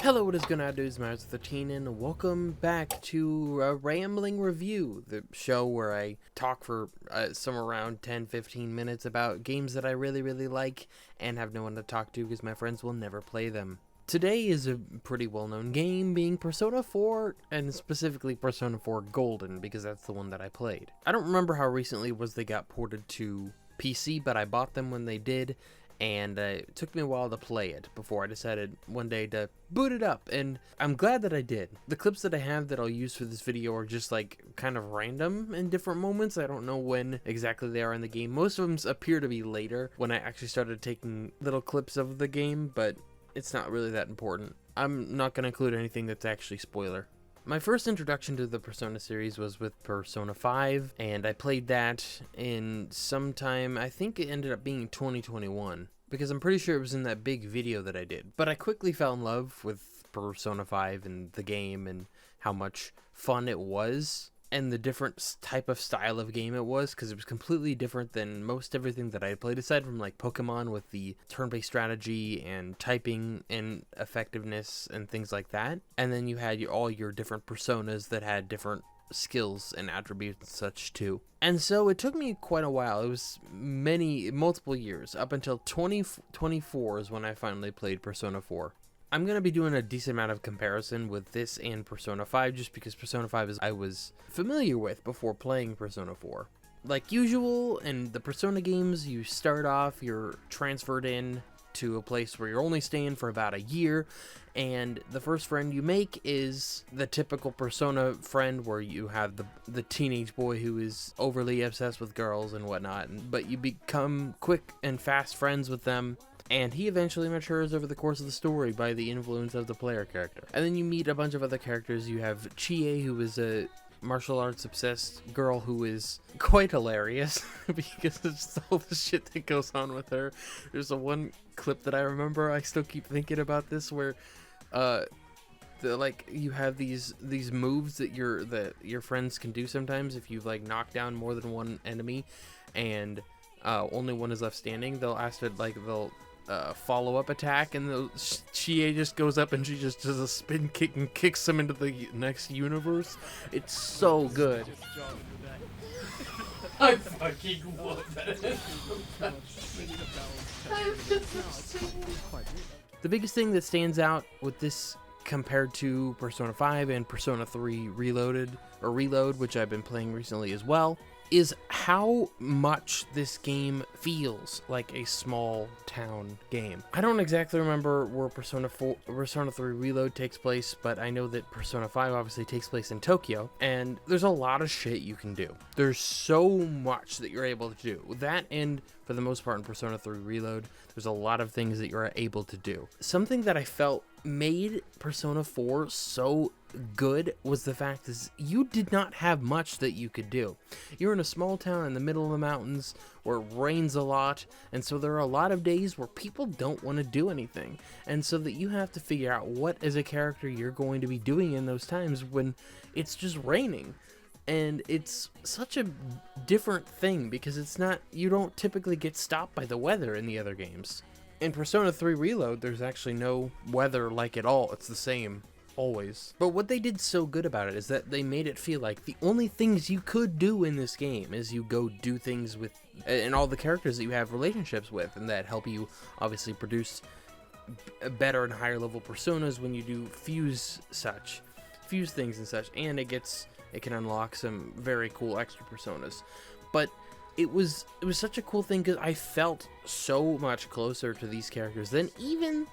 Hello, what is going on, dudes? My name is 13, and welcome back to a Rambling Review, the show where I talk for somewhere around 10-15 minutes about games that I really like and have no one to talk to because my friends will never play them. Today is a pretty well-known game, being Persona 4, and specifically Persona 4 Golden, because that's the one that I played. I don't remember how recently they got ported to PC, but I bought them when they did, and it took me a while to play it before I decided one day to boot it up, and I'm glad that I did. The clips that I have that I'll use for this video are just like kind of random in different moments. I don't know when exactly they are in the game. Most of them appear to be later when I actually started taking little clips of the game, but it's not really that important. I'm not going to include anything that's actually spoiler. My first introduction to the Persona series was with Persona 5, and I played that in sometime, I think it ended up being 2021, because I'm pretty sure it was in that big video that I did. But I quickly fell in love with Persona 5 and the game and how much fun it was, and the different type of style of game it was, because it was completely different than most everything that I had played, aside from like Pokemon with the turn-based strategy and typing and effectiveness and things like that. And then you had all your different personas that had different skills and attributes and such too. And so it took me quite a while. It was multiple years, up until 2024 is when I finally played Persona 4. I'm going to be doing a decent amount of comparison with this and Persona 5, just because Persona 5 I was familiar with before playing Persona 4. Like usual, in the Persona games, you start off, you're transferred in to a place where you're only staying for about a year, and the first friend you make is the typical Persona friend, where you have the teenage boy who is overly obsessed with girls and whatnot, but you become quick and fast friends with them. And he eventually matures over the course of the story by the influence of the player character. And then you meet a bunch of other characters. You have Chie, who is a martial arts obsessed girl who is quite hilarious because of just all the shit that goes on with her. There's one clip that I remember, I still keep thinking about this, where you have these moves that your friends can do sometimes if you've like knocked down more than one enemy and only one is left standing. They'll ask it, like they'll follow-up attack, and the Chie just goes up and she just does a spin kick and kicks them into the next universe. It's so good. I fucking love that. The biggest thing that stands out with this compared to Persona 5 and Persona 3 Reload, which I've been playing recently as well, is how much this game feels like a small town game. I don't exactly remember where Persona 3 Reload takes place, but I know that Persona 5 obviously takes place in Tokyo, and there's a lot of shit you can do. There's so much that you're able to do. With that, and for the most part in Persona 3 Reload, there's a lot of things that you're able to do. Something that I felt made Persona 4 so good was the fact is you did not have much that you could do. You're in a small town in the middle of the mountains where it rains a lot, and so there are a lot of days where people don't want to do anything, and so that you have to figure out what as a character you're going to be doing in those times when it's just raining. And it's such a different thing because you don't typically get stopped by the weather in the other games. In Persona 3 Reload, there's actually no weather like at all. It's the same, always. But what they did so good about it is that they made it feel like the only things you could do in this game is you go do things with, and all the characters that you have relationships with, and that help you obviously produce better and higher level personas when you do fuse things and such, and it can unlock some very cool extra personas. But it was such a cool thing because I felt so much closer to these characters than even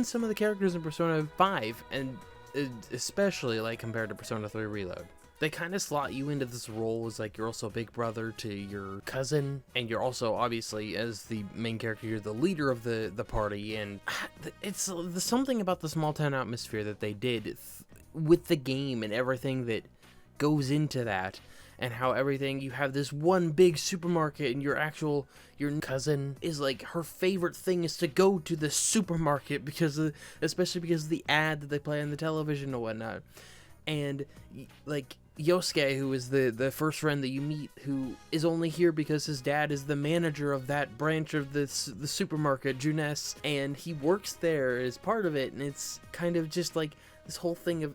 some of the characters in Persona 5, and especially like compared to Persona 3 Reload. They kind of slot you into this role as like you're also a big brother to your cousin, and you're also obviously, as the main character, you're the leader of the party, and it's something about the small town atmosphere that they did with the game and everything that goes into that. And how you have this one big supermarket, and your cousin is like, her favorite thing is to go to the supermarket especially because of the ad that they play on the television and whatnot. And like Yosuke, who is the first friend that you meet, who is only here because his dad is the manager of that branch of the supermarket, Juness, and he works there as part of it. And it's kind of just like this whole thing of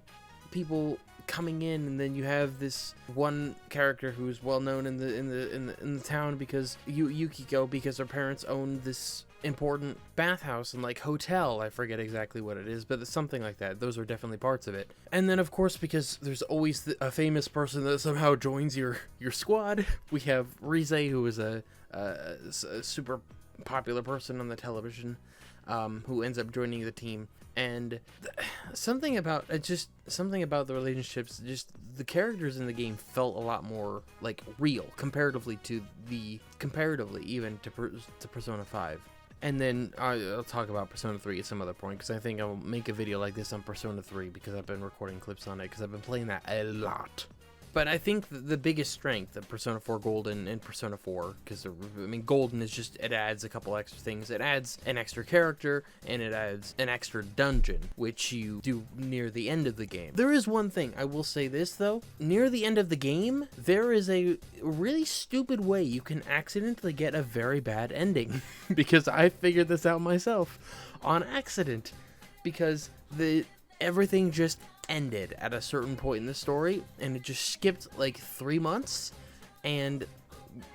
people coming in, and then you have this one character who's well known in the town because Yukiko, because her parents own this important bathhouse and like hotel. I forget exactly what it is, but it's something like that. Those are definitely parts of it. And then of course, because there's always a famous person that somehow joins your squad, we have Rize, who is a super popular person on the television, who ends up joining the team. And something about the relationships, just the characters in the game felt a lot more like real comparatively even to Persona 5. And then I'll talk about Persona 3 at some other point, because I think I'll make a video like this on Persona 3, because I've been recording clips on it, because I've been playing that a lot. But I think the biggest strength of Persona 4 Golden and Persona 4, because, I mean, Golden is just, it adds a couple extra things. It adds an extra character, and it adds an extra dungeon, which you do near the end of the game. There is one thing, I will say this, though. Near the end of the game, there is a really stupid way you can accidentally get a very bad ending, because I figured this out myself on accident, because everything just ended at a certain point in the story, and it just skipped like 3 months and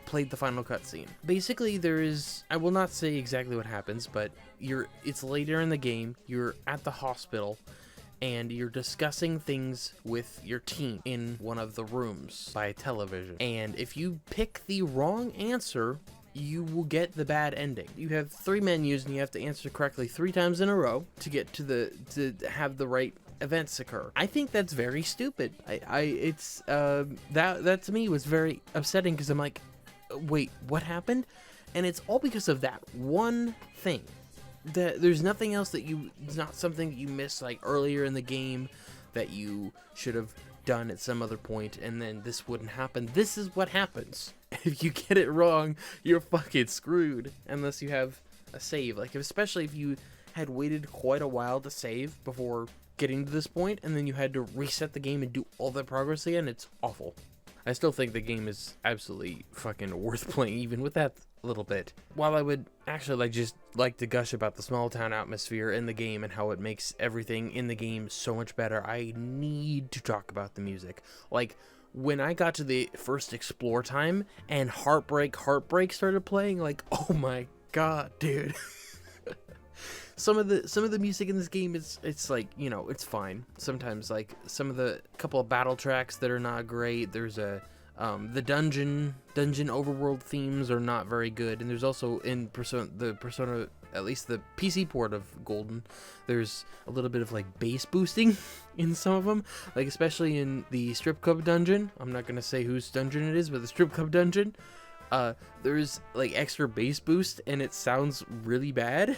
played the final cutscene. Basically, there is, I will not say exactly what happens, but it's later in the game, you're at the hospital, and you're discussing things with your team in one of the rooms by television. And if you pick the wrong answer, you will get the bad ending. You have 3 menus, and you have to answer correctly 3 times in a row to get to have the right events occur. I think that's very stupid. That to me was very upsetting, because I'm like, wait, what happened? And it's all because of that one thing. There's nothing else it's not something that you missed like earlier in the game that you should have done at some other point, and then this wouldn't happen. This is what happens. If you get it wrong, you're fucking screwed, unless you have a save. Like, especially if you had waited quite a while to save before getting to this point, and then you had to reset the game and do all that progress again. It's awful. I still think the game is absolutely fucking worth playing, even with that little bit. While I would actually just like to gush about the small town atmosphere in the game and how it makes everything in the game so much better, I need to talk about the music. Like, when I got to the first explore time and Heartbreak started playing, like, oh my god, dude. Some of the music in this game it's like, you know, it's fine. Sometimes, like, some of the couple of battle tracks that are not great. There's the dungeon overworld themes are not very good, and there's also in Persona, at least the PC port of Golden, there's a little bit of like bass boosting in some of them, like especially in the strip club dungeon. I'm not gonna say whose dungeon it is, but the strip club dungeon, there's like extra bass boost, and it sounds really bad.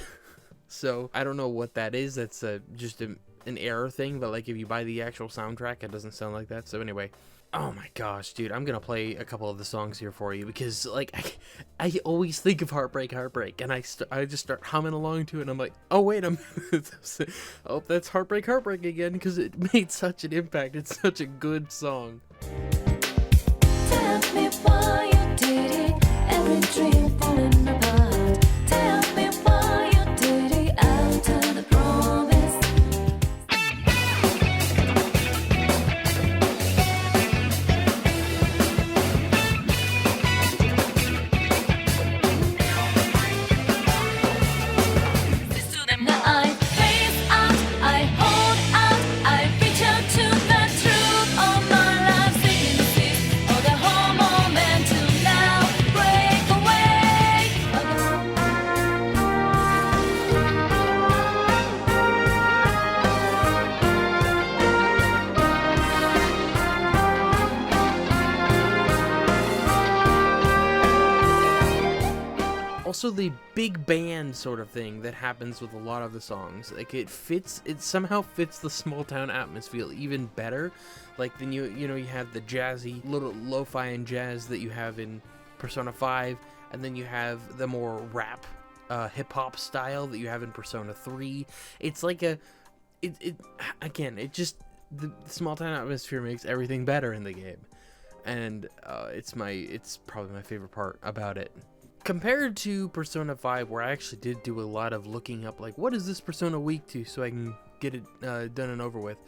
So I don't know what that is. That's just an error thing, but like if you buy the actual soundtrack, it doesn't sound like that. So anyway, oh my gosh, dude, I'm gonna play a couple of the songs here for you, because like I always think of Heartbreak, and I just start humming along to it, and I'm like, oh wait a minute, oh, that's Heartbreak again, because it made such an impact. It's such a good song. Tell me why you did it, every dream falling apart. Tell me why you did it after the promise. Now I face out, I hold out, I reach out to the truth of my life, seeking to see all the whole moment to now break away. Also, the big band sort of thing that happens with a lot of the songs, like it somehow fits the small town atmosphere even better. Like then you have the jazzy little lo-fi and jazz that you have in Persona 5, and then you have the more rap hip hop style that you have in Persona 3. It's like it just the small town atmosphere makes everything better in the game, and it's probably my favorite part about it. Compared to Persona 5, where I actually did do a lot of looking up, like, what is this Persona weak to, so I can get it done and over with.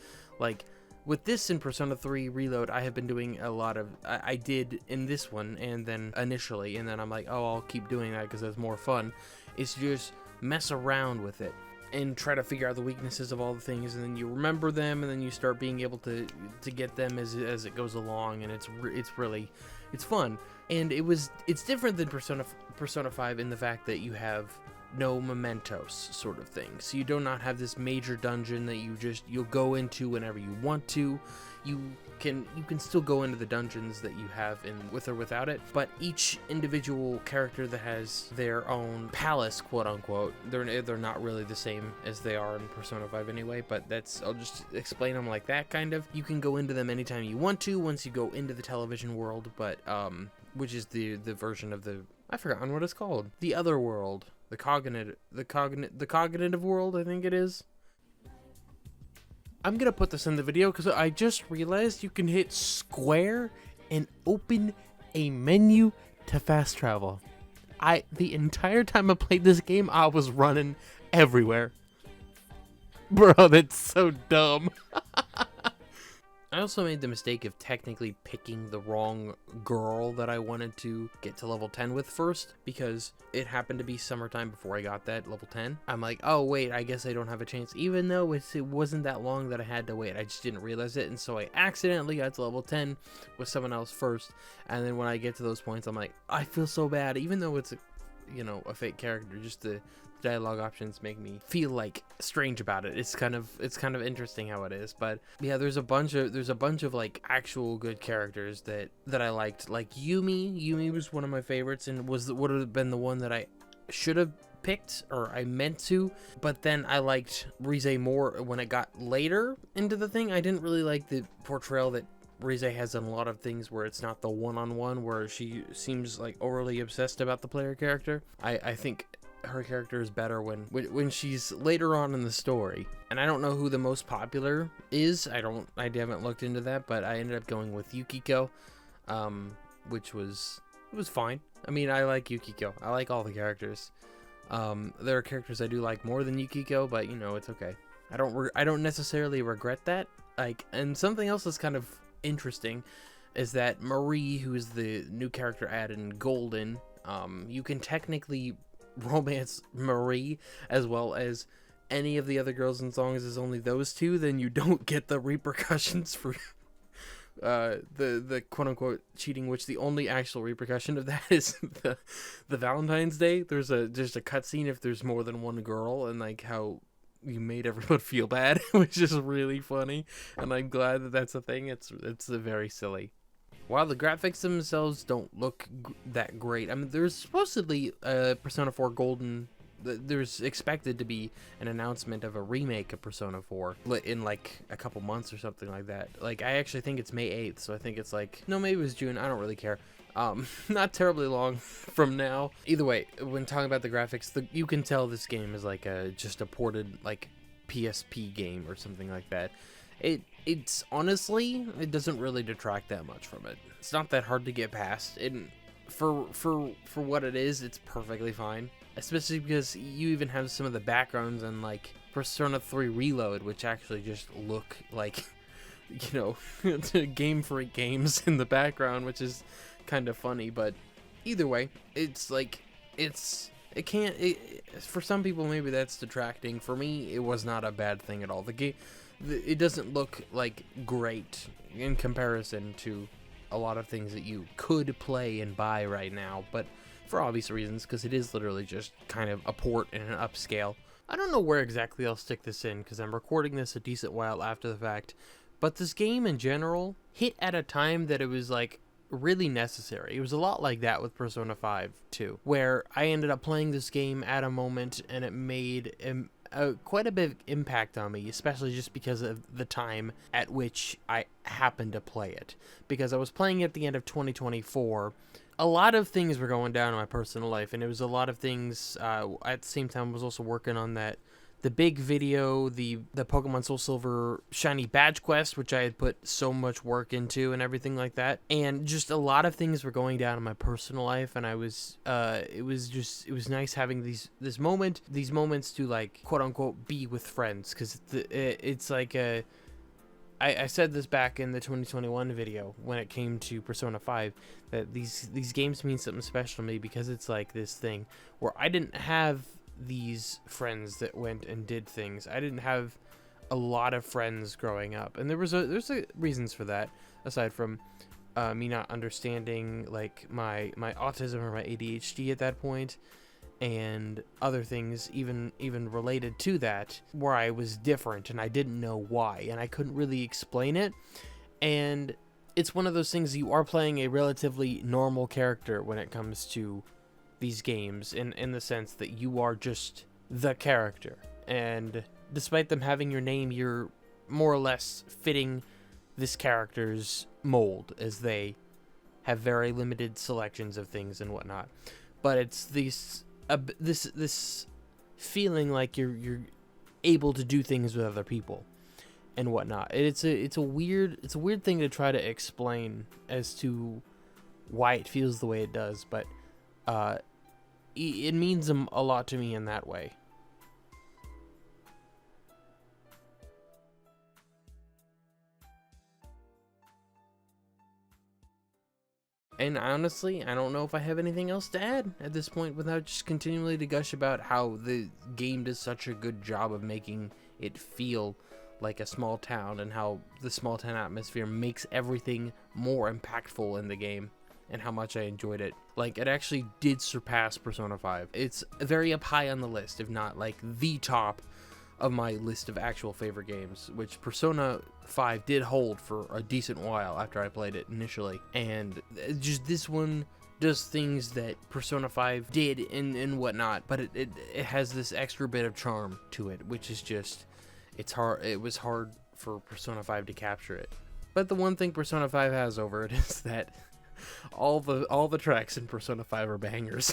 Like, with this in Persona 3 Reload, I have been doing a lot of, I did in this one, and then initially, and then I'm like, oh, I'll keep doing that because it's more fun, is just mess around with it and try to figure out the weaknesses of all the things, and then you remember them, and then you start being able to get them as it goes along, and it's fun. And it's different than Persona 5 in the fact that you have no mementos sort of thing. So you do not have this major dungeon that you'll go into whenever you want to. You can still go into the dungeons that you have in with or without it, but each individual character that has their own palace, quote unquote, they're not really the same as they are in Persona 5 anyway, but I'll just explain them like that kind of. You can go into them anytime you want to once you go into the television world, but which is the version of I've forgotten what it's called. The other world. The cognitive world, I think it is. I'm gonna put this in the video because I just realized you can hit square and open a menu to fast travel. The entire time I played this game, I was running everywhere. Bro, that's so dumb. I also made the mistake of technically picking the wrong girl that I wanted to get to level 10 with first, because it happened to be summertime before I got that level 10. I'm like, oh wait, I guess I don't have a chance, even though it wasn't that long that I had to wait. I just didn't realize it, and so I accidentally got to level 10 with someone else first, and then when I get to those points, I'm like, I feel so bad, even though it's a fake character. Just the dialogue options make me feel like strange about it. It's kind of interesting how it is. But yeah, there's a bunch of like actual good characters that I liked. Like Yumi was one of my favorites, and would have been the one that I should have picked, or I meant to, but then I liked Rise more when it got later into the thing. I didn't really like the portrayal that Rise has in a lot of things where it's not the one-on-one, where she seems like overly obsessed about the player character. I think her character is better when she's later on in the story. And I don't know who the most popular is. I haven't looked into that, but I ended up going with Yukiko, which was fine. I mean, I like Yukiko. I like all the characters. There are characters I do like more than Yukiko, but it's okay. I don't necessarily regret that. Like, and something else that's kind of interesting is that Marie, who is the new character added in Golden, you can technically romance Marie as well as any of the other girls in songs. Is only those two, then you don't get the repercussions for the quote-unquote cheating, which the only actual repercussion of that is the Valentine's Day. There's a cutscene if there's more than one girl, and like how you made everyone feel bad, which is really funny, and I'm glad that that's a thing. It's very silly. While the graphics themselves don't look that great, I mean, there's supposedly Persona 4 Golden. There's expected to be an announcement of a remake of Persona 4 in like a couple months or something like that. Like, I actually think it's May 8th, so I think it's like, no, maybe it was June. I don't really care. Not terribly long from now. Either way, when talking about the graphics, you can tell this game is like just a ported like PSP game or something like that. It's honestly, it doesn't really detract that much from it. It's not that hard to get past. And for what it is, it's perfectly fine. Especially because you even have some of the backgrounds in like Persona 3 Reload, which actually just look like, Game Freak games in the background, which is kind of funny. But either way, it's like, for some people maybe that's detracting. For me, it was not a bad thing at all. The game, it doesn't look like great in comparison to a lot of things that you could play and buy right now, but for obvious reasons, because it is literally just kind of a port and an upscale. I don't know where exactly I'll stick this in, because I'm recording this a decent while after the fact, but this game in general hit at a time that it was like really necessary. It was a lot like that with Persona 5 too, where I ended up playing this game at a moment and it made quite a bit of impact on me, especially just because of the time at which I happened to play it. Because I was playing it at the end of 2024, a lot of things were going down in my personal life, and it was a lot of things. At the same time, I was also working on that the big video, the Pokemon Soul Silver shiny badge quest, which I had put so much work into and everything like that. And just a lot of things were going down in my personal life, and I was it was nice having these moments to, like, quote unquote be with friends, because it's like I said this back in the 2021 video when it came to Persona 5, that these games mean something special to me, because it's like this thing where I didn't have these friends that went and did things. I didn't have a lot of friends growing up, and there's reasons for that, aside from me not understanding, like, my autism or my ADHD at that point, and other things even related to that, where I was different and I didn't know why, and I couldn't really explain it. And it's one of those things, you are playing a relatively normal character when it comes to these games, in the sense that you are just the character, and despite them having your name, you're more or less fitting this character's mold, as they have very limited selections of things and whatnot. But it's this feeling like you're able to do things with other people and whatnot. It's a weird thing to try to explain as to why it feels the way it does, but it means a lot to me in that way. And honestly, I don't know if I have anything else to add at this point, without just continually to gush about how the game does such a good job of making it feel like a small town, and how the small town atmosphere makes everything more impactful in the game, and how much I enjoyed it. Like, it actually did surpass Persona 5. It's very up high on the list, if not like the top of my list of actual favorite games, which Persona 5 did hold for a decent while after I played it initially. And just this one does things that Persona 5 did and whatnot, but it has this extra bit of charm to it, which is just, it was hard for Persona 5 to capture it. But the one thing Persona 5 has over it is that all the tracks in Persona 5 are bangers.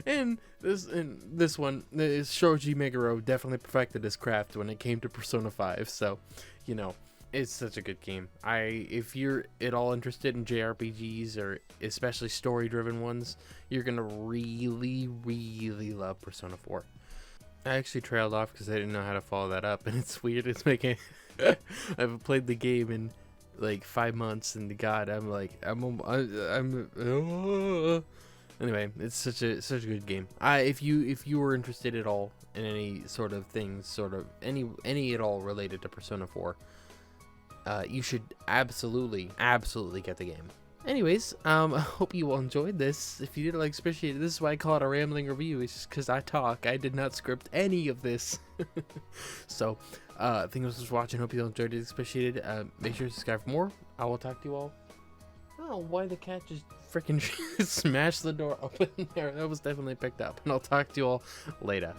and this one, Shoji Meguro definitely perfected his craft when it came to Persona 5. So, you know, it's such a good game. If you're at all interested in JRPGs, or especially story-driven ones, you're gonna really, really love Persona 4. I actually trailed off because I didn't know how to follow that up, and it's weird. It's making I haven't played the game in like 5 months, and God, anyway, it's such a good game. If you were interested at all in any sort of things, any at all related to Persona 4, you should absolutely get the game. Anyways, I hope you all enjoyed this. If you did, like, appreciate it. This is why I call it a rambling review. It's just because I talk. I did not script any of this. So, thank you for watching. Hope you all enjoyed it. Appreciate it. Make sure to subscribe for more. I will talk to you all. I don't know why the cat just freaking smashed the door open there. That was definitely picked up. And I'll talk to you all later.